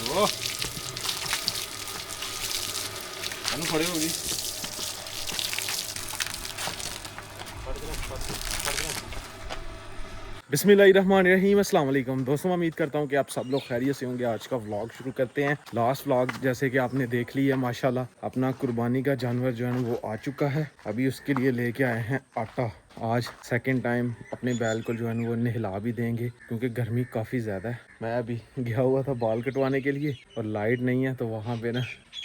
ओ खड़े होगी। बिस्मिल्लाहिर्रहमानिर्रहीम, अस्सलाम वालेकुम दोस्तों, उम्मीद करता हूँ कि आप सब लोग खैरियत से होंगे। आज का व्लॉग शुरू करते हैं। लास्ट व्लॉग जैसे कि आपने देख लिया माशाल्लाह, अपना कुर्बानी का जानवर जो है वो आ चुका है। अभी उसके लिए लेके आए हैं आटा। आज सेकंड टाइम अपने बैल को जो है वो नहला भी देंगे क्योंकि गर्मी काफ़ी ज़्यादा है। मैं अभी गया हुआ था बाल कटवाने के लिए और लाइट नहीं है तो वहाँ पे ना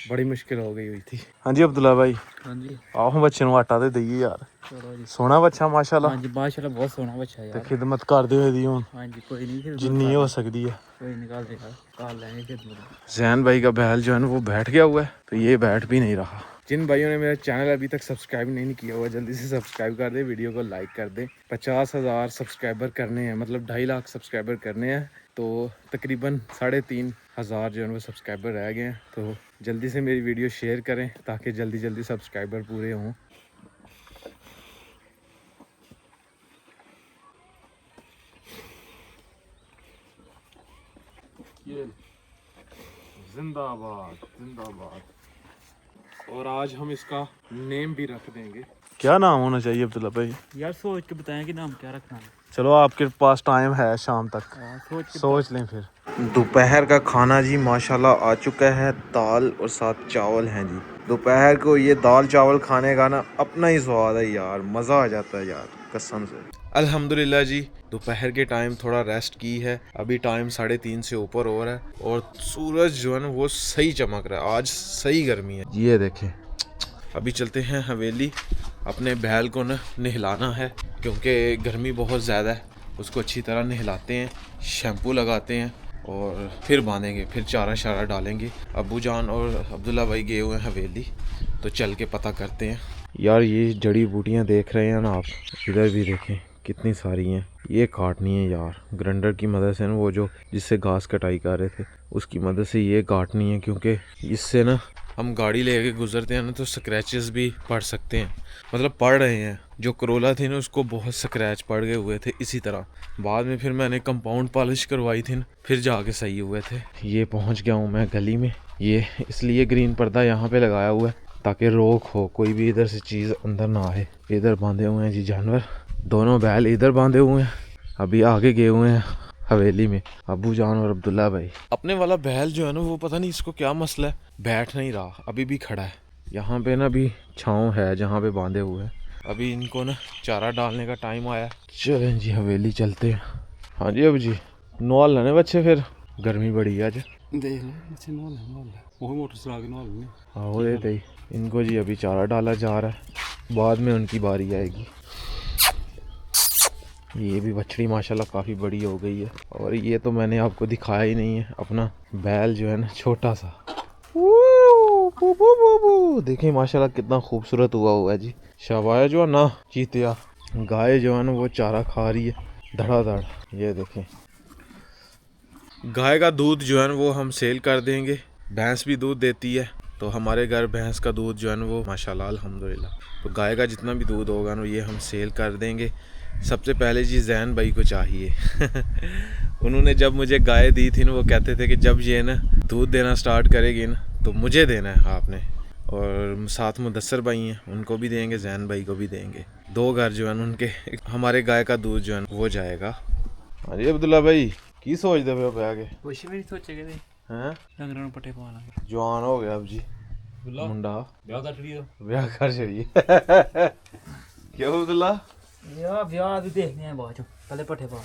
बड़ी मुश्किल हो गई हुई थी। हाँ जी अब्दुल्ला भाई। हाँ जी। आओ बच्चे ਨੂੰ आटा दे दईए यार। चलो जी। सोहना बच्चा माशाल्लाह। हाँ जी माशाल्लाह बहुत सोहना बच्चा है ते यार। खिदमत करदे होए दी हुन हाँ जी कोई नहीं खिदमत जिन्नी कर हो ले। सकती है। कोई निकाल देगा, काल लेंगे खिदमत। जैन भाई का बैल जो है ना वो बैठ गया हुआ है तो ये बैठ भी नहीं रहा। जिन भाइयों ने मेरा चैनल अभी तक सब्सक्राइब नहीं किया हुआ जल्दी से सब्सक्राइब कर दे, वीडियो को लाइक कर दे। 50,000 सब्सक्राइबर करने हैं, मतलब 2.5 लाख सब्सक्राइबर करने हैं। तो तकरीबन 3,500 जो है वो सब्सक्राइबर रह गए हैं। तो जल्दी से मेरी वीडियो शेयर करें ताकि जल्दी जल्दी सब्सक्राइबर पूरे हों। ये जिंदाबाद जिंदाबाद। और आज हम इसका नेम भी रख देंगे। क्या नाम होना चाहिए अब्दुल्ला भाई? यार सोच के बताएं कि नाम क्या रखना है। चलो आपके पास टाइम है शाम तक, सोच लें फिर। दोपहर का खाना जी माशाल्लाह आ चुका है। दाल और साथ चावल हैं जी। दोपहर को ये दाल चावल खाने का ना अपना ही स्वाद है यार, मज़ा आ जाता है यार कसम से। अल्हम्दुलिल्लाह जी, दोपहर के टाइम थोड़ा रेस्ट की है। अभी टाइम 3:30 से ऊपर हो रहा है और सूरज जो है ना वो सही चमक रहा है। आज सही गर्मी है। ये देखें, अभी चलते हैं हवेली। अपने बैल को ना नहलाना है क्योंकि गर्मी बहुत ज़्यादा है। उसको अच्छी तरह नहलाते हैं, शैम्पू लगाते हैं और फिर बांधेंगे, फिर चारा शारा डालेंगे। अबू जान और अब्दुल्ला भाई गए हुए हैं हवेली, तो चल के पता करते हैं। यार ये जड़ी बूटियाँ देख रहे हैं ना आप, इधर भी देखें कितनी सारी हैं। ये काटनी है यार ग्राइंडर की मदद से ना, वो जो जिससे घास कटाई कर रहे थे उसकी मदद से ये काटनी है क्योंकि इससे ना हम गाड़ी लेके गुजरते हैं ना तो स्क्रैचेस भी पड़ सकते हैं, मतलब पड़ रहे हैं। जो करोला थी ना उसको बहुत स्क्रैच पड़ गए हुए थे। इसी तरह बाद में फिर मैंने कंपाउंड पॉलिश करवाई थी ना, फिर जाके सही हुए थे। ये पहुंच गया हूँ मैं गली में। ये इसलिए ग्रीन पर्दा यहाँ पे लगाया हुआ है ताकि रोक हो, कोई भी इधर से चीज़ अंदर ना आए। इधर बांधे हुए हैं जी जानवर, दोनों बैल इधर बांधे हुए हैं। अभी आगे गए हुए हैं हवेली में अबू जान और अब्दुल्ला भाई। अपने वाला बैल जो है ना वो पता नहीं इसको क्या मसला है, बैठ नहीं रहा, अभी भी खड़ा है। यहाँ पे ना अभी छाँव है जहाँ पे बांधे हुए हैं। अभी इनको ना चारा डालने का टाइम आया। चलें जी हवेली चलते हैं। हाँ जी अबू जी, नॉल लेने बच्चे, फिर गर्मी बड़ी है आज। देख लो नॉल वो मोटर चला के नॉल में। हाँ वो देते ही इनको जी अभी चारा डाला जा रहा है, बाद में उनकी बारी आएगी। ये भी बछड़ी माशाल्लाह काफ़ी बड़ी हो गई है। और ये तो मैंने आपको दिखाया ही नहीं है, अपना बैल जो है ना छोटा सा। देखें माशाल्लाह कितना खूबसूरत हुआ है जी। शाबाश जो है ना चीतिया। गाय जो है ना वो चारा खा रही है धड़ाधड़। ये देखें, गाय का दूध जो है ना वो हम सेल कर देंगे। भैंस भी दूध देती है तो हमारे घर भैंस का दूध जो है ना वो माशाल्लाह अल्हम्दुलिल्लाह। तो गाय का जितना भी दूध होगा ना ये हम सेल कर देंगे। सबसे पहले जी जैन भाई को चाहिए उन्होंने जब मुझे गाय दी थी ना वो कहते थे कि जब ये ना दूध देना स्टार्ट करेगी ना तो मुझे देना है आपने। और साथ मुदस्सर भाई हैं, उनको भी देंगे, जैन भाई को भी देंगे। 2 घर जो है उनके हमारे गाय का दूध जो है वो जाएगा। हाँ जी अब्दुल्ला भाई की सोचते पे आगे? कुछ भी नहीं सोचेगे थे हैं डंगरों में पट्टे पाना। जवान हो गया अब जी मुंडा, ब्याह कर छड़िए क्यों अब्दुल्ला? यार ब्याह भी देखने हैं बाद पहले पट्टे पा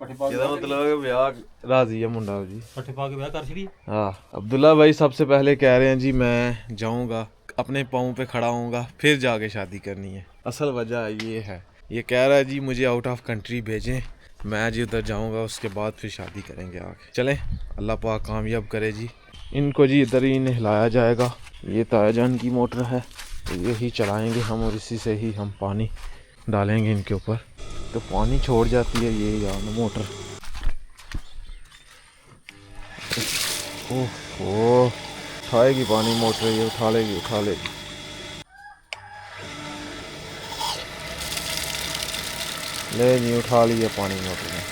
मतलब है ब्याह राजी है मुंडा जी, पट्टे पा के ब्याह कर छड़ी। हाँ। अब्दुल्ला भाई सबसे पहले कह रहे हैं जी मैं जाऊंगा अपने पाँव पे खड़ा होऊंगा फिर जाके शादी करनी है। असल वजह ये है, ये कह रहा है जी मुझे आउट ऑफ कंट्री भेजें, मैं जी उधर जाऊंगा उसके बाद फिर शादी करेंगे आगे। चलें अल्लाह पाक कामयाब करे जी। इनको जी इधर ही नहलाया जाएगा। ये तायाजान की मोटर है तो यही चलाएंगे हम और इसी से ही हम पानी डालेंगे इनके ऊपर, तो पानी छोड़ जाती है ये यार मोटर। ओह उठाएगी पानी मोटर, ये उठा लेगी। ले नहीं उठा लिया पानी मोटर ने।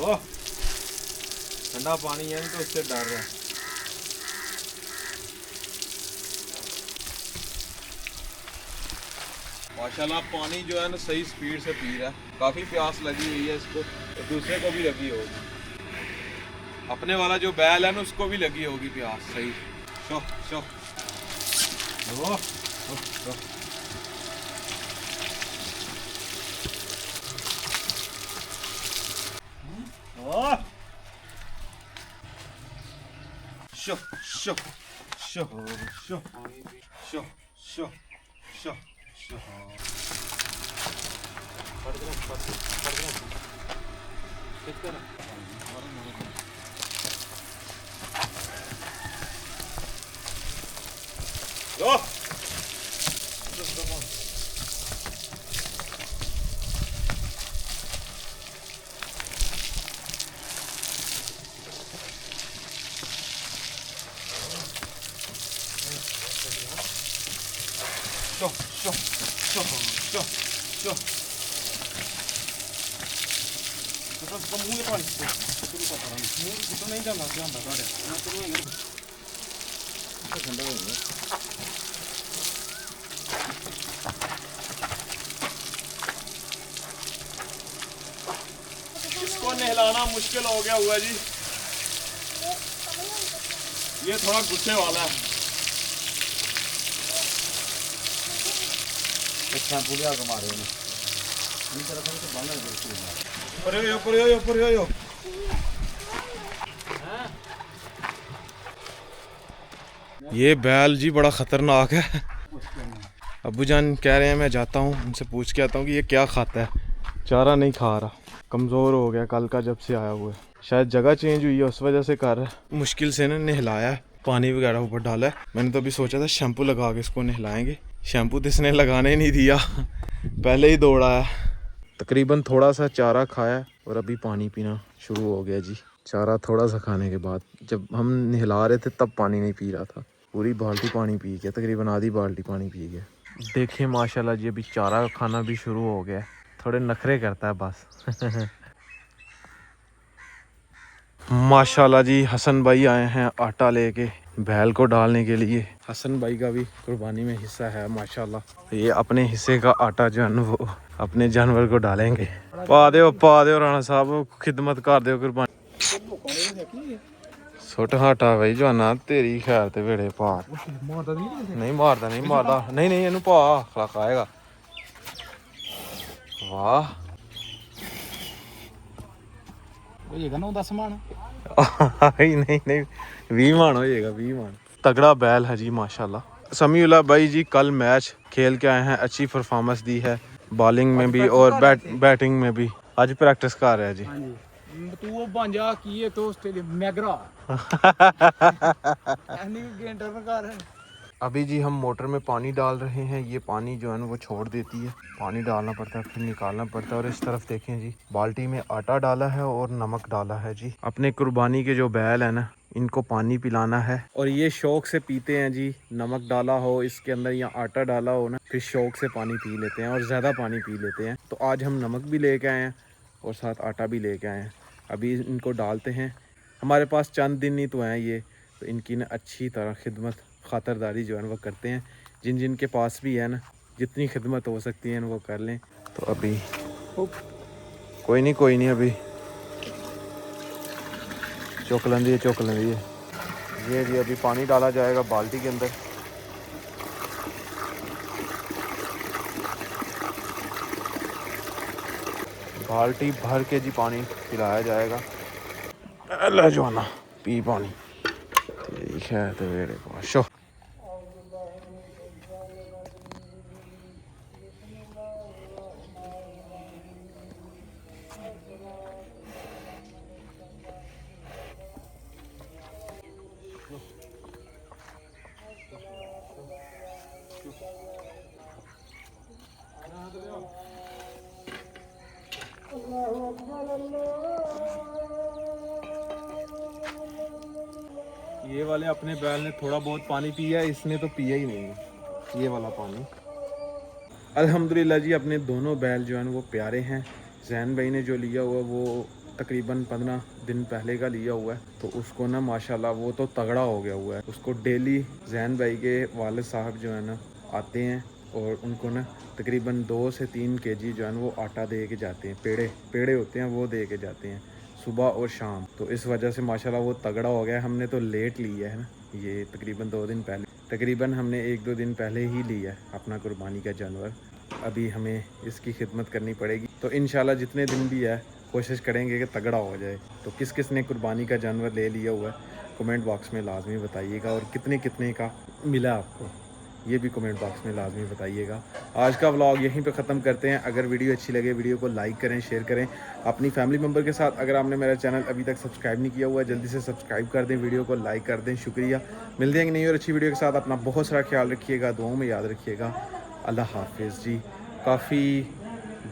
ओह ठंडा पानी है तो उससे डर रहा है। माशाल्लाह पानी जो है ना सही स्पीड से पी रहा है। काफ़ी प्यास लगी हुई है इसको, तो दूसरे को भी लगी होगी। अपने वाला जो बैल है ना उसको भी लगी होगी प्यास सही। शो शो ओ, ओ, ओ। शो शो शो शो शो शो शो शो शो शो शो शो शो तो मुंह पानी मुंह तो नहीं जाना जाना ठंडा हो गया। इसको नहलाना मुश्किल हो गया हुआ जी, ये थोड़ा गुस्से वाला है। शैम्पू लिया के मारे ने इन तरह से बंद है बिल्कुल। ऊपर यो ये बैल जी बड़ा खतरनाक है। अब्बू जान कह रहे हैं मैं जाता हूँ उनसे पूछ के आता हूँ कि ये क्या खाता है। चारा नहीं खा रहा, कमज़ोर हो गया कल का जब से आया हुआ है। शायद जगह चेंज हुई है उस वजह से कर रहा है। मुश्किल से ना नहलाया है, पानी वगैरह ऊपर डाला है। मैंने तो अभी सोचा था शैम्पू लगा के इसको नहलाएंगे, शैम्पू तो इसने लगाने ही नहीं दिया, पहले ही दौड़ा है। तकरीबन थोड़ा सा चारा खाया और अभी पानी पीना शुरू हो गया जी। चारा थोड़ा सा खाने के बाद, जब हम नहला रहे थे तब पानी नहीं पी रहा था। पूरी बाल्टी पानी पी गया, तकरीबन आधी बाल्टी पानी पी गया। देखिए माशाल्लाह जी अभी चारा खाना भी शुरू हो गया है। थोड़े नखरे करता है बस। माशाल्लाह जी हसन भाई आए हैं आटा लेके बैल को डालने के लिए। हसन भाई का भी कुर्बानी में हिस्सा है माशाल्लाह। ये अपने हिस्से का आटा जो है ना वो अपने जानवर को डालेंगे। पा दो राणा साहब, खिदमत कर दो कुर्बानी। सुट हटा भाई जाना तेरी खैर ते वेड़े पा। नहीं मारदा नहीं इनू पा खाएगा। वाह नहीं 20 मान हो जाएगा, 20 मान। तगड़ा बैल है जी माशाल्लाह। समीउल्लाह भाई जी कल मैच खेल के आए हैं, अच्छी परफॉर्मेंस दी है बॉलिंग में भी और बैटिंग में भी। आज प्रैक्टिस कर रहे हैं जी। तू वो बन जा की है तो ऑस्ट्रेलिया मैगरा गेंडर में कर है। अभी जी हम मोटर में पानी डाल रहे हैं। ये पानी जो है ना वो छोड़ देती है, पानी डालना पड़ता है फिर निकालना पड़ता है। और इस तरफ देखें जी बाल्टी में आटा डाला है और नमक डाला है जी। अपने कुर्बानी के जो बैल है ना इनको पानी पिलाना है और ये शौक से पीते हैं जी। नमक डाला हो इसके अंदर या आटा डाला हो ना फिर शौक से पानी पी लेते हैं और ज़्यादा पानी पी लेते हैं। तो आज हम नमक भी लेके आए हैं और साथ आटा भी लेके आए हैं। अभी इनको डालते हैं। हमारे पास चंद दिन ही तो हैं ये, तो इनकी ना अच्छी तरह खिदमत ख़ातरदारी जो है वो करते हैं। जिन के पास भी है ना जितनी खिदमत हो सकती है वो कर लें। तो अभी कोई नहीं अभी चुक लेंदी है ये जी। अभी पानी डाला जाएगा बाल्टी के अंदर। बाल्टी भर के जी पानी पिलाया जाएगा। ले जाना पी पानी तेरी खैर ते वेड़े पाशो। ये वाले अपने बैल ने थोड़ा बहुत पानी पिया है, इसने तो पिया ही नहीं है ये वाला पानी। अल्हम्दुलिल्लाह जी अपने दोनों बैल जो हैं वो प्यारे हैं। जैन भाई ने जो लिया हुआ वो तकरीबन 15 दिन पहले का लिया हुआ है, तो उसको ना माशाल्लाह वो तो तगड़ा हो गया हुआ है। उसको डेली जैन भाई के वालिद साहब जो है ना आते हैं और उनको ना तकरीबन 2 से 3 केजी जो है ना वो आटा दे के जाते हैं। पेड़े होते हैं वो दे के जाते हैं सुबह और शाम। तो इस वजह से माशाल्लाह वो तगड़ा हो गया है। हमने तो लेट लिया है ना, ये तकरीबन 2 दिन पहले, तकरीबन हमने 1-2 दिन पहले ही लिया है अपना कुर्बानी का जानवर। अभी हमें इसकी खिदमत करनी पड़ेगी, तो इंशाल्लाह जितने दिन भी है कोशिश करेंगे कि तगड़ा हो जाए। तो किस किस ने कुर्बानी का जानवर ले लिया हुआ है कमेंट बॉक्स में लाजमी बताइएगा, और कितने कितने का मिला आपको ये भी कमेंट बॉक्स में लाजमी बताइएगा। आज का व्लॉग यहीं पे ख़त्म करते हैं। अगर वीडियो अच्छी लगे वीडियो को लाइक करें, शेयर करें अपनी फैमिली मेम्बर के साथ। अगर आपने मेरा चैनल अभी तक सब्सक्राइब नहीं किया हुआ है जल्दी से सब्सक्राइब कर दें, वीडियो को लाइक कर दें। शुक्रिया। मिलते हैं एक नई और अच्छी वीडियो के साथ। अपना बहुत सारा ख्याल रखिएगा, दुआओं में याद रखिएगा। अल्लाह हाफिज़ जी। काफ़ी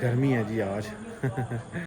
गर्मी है जी आज